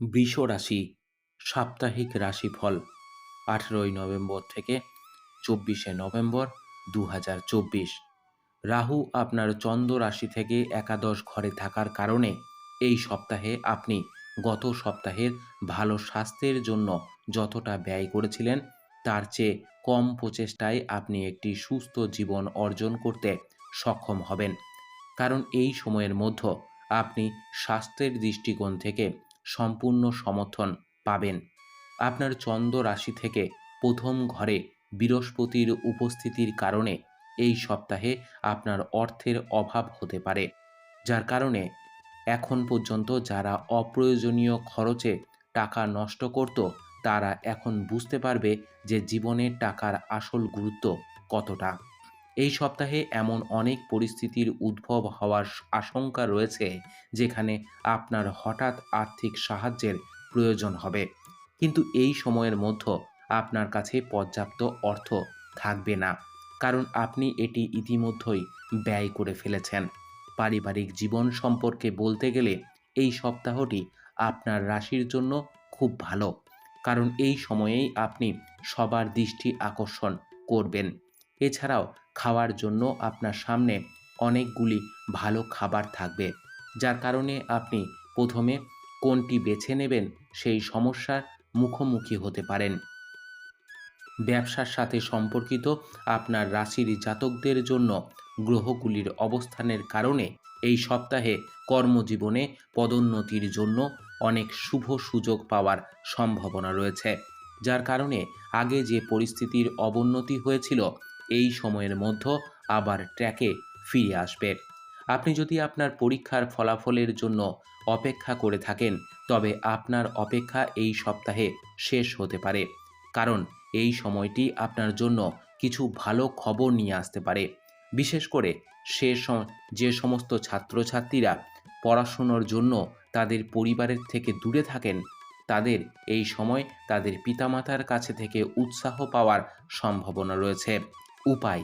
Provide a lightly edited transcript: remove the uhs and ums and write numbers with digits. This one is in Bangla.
বৃষ রাশি সাপ্তাহিক রাশিফল 18 নভেম্বর থেকে 24 নভেম্বর 2024। রাহু আপনার চন্দ্র রাশি থেকে একাদশ ঘরে থাকার কারণে এই সপ্তাহে আপনি গত সপ্তাহের ভালো স্বাস্থ্যের জন্য যতটা ব্যয় করেছিলেন তার চেয়ে কম প্রচেষ্টায় আপনি একটি সুস্থ জীবন অর্জন করতে সক্ষম হবেন। কারণ এই সময়ের মধ্যে আপনি স্বাস্থ্যের দৃষ্টিকোণ থেকে সম্পূর্ণ সমর্থন পাবেন। আপনার চন্দ্র রাশি থেকে প্রথম ঘরে বৃহস্পতির উপস্থিতির কারণে এই সপ্তাহে আপনার অর্থের অভাব হতে পারে, যার কারণে এখন পর্যন্ত যারা অপ্রয়োজনীয় খরচে টাকা নষ্ট করত তারা এখন বুঝতে পারবে যে জীবনে টাকার আসল গুরুত্ব কতটা। এই সপ্তাহে এমন অনেক পরিস্থিতির উদ্ভব হওয়ার আশঙ্কা রয়েছে যেখানে আপনার হঠাৎ আর্থিক সাহায্যের প্রয়োজন হবে, কিন্তু এই সময়ের মধ্যে আপনার কাছে পর্যাপ্ত অর্থ থাকবে না, কারণ আপনি এটি ইতিমধ্যেই ব্যয় করে ফেলেছেন। পারিবারিক জীবন সম্পর্কে বলতে গেলে এই সপ্তাহটি আপনার রাশির জন্য খুব ভালো, কারণ এই সময়েই আপনি সবার দৃষ্টি আকর্ষণ করবেন। এছাড়াও খাওয়ার জন্য আপনার সামনে অনেকগুলি ভালো খাবার থাকবে, যার কারণে আপনি প্রথমে কোনটি বেছে নেবেন সেই সমস্যার মুখোমুখি হতে পারেন। ব্যবসার সাথে সম্পর্কিত আপনার রাশির জাতকদের জন্য গ্রহগুলির অবস্থানের কারণে এই সপ্তাহে কর্মজীবনে পদোন্নতির জন্য অনেক শুভ সুযোগ পাওয়ার সম্ভাবনা রয়েছে, যার কারণে আগে যে পরিস্থিতির অবনতি হয়েছিল এই সময়ের মধ্যে আবার ট্র্যাকে ফিরে আসবে। আপনি যদি আপনার পরীক্ষার ফলাফলের জন্য অপেক্ষা করে থাকেন তবে আপনার অপেক্ষা এই সপ্তাহে শেষ হতে পারে, কারণ এই সময়টি আপনার জন্য কিছু ভালো খবর নিয়ে আসতে পারে। বিশেষ করে যে সমস্ত ছাত্রছাত্রীরা পড়াশুনোর জন্য তাদের পরিবারের থেকে দূরে থাকেন তাদের এই সময় তাদের পিতামাতার কাছে থেকে উৎসাহ পাওয়ার সম্ভাবনা রয়েছে। উপায়: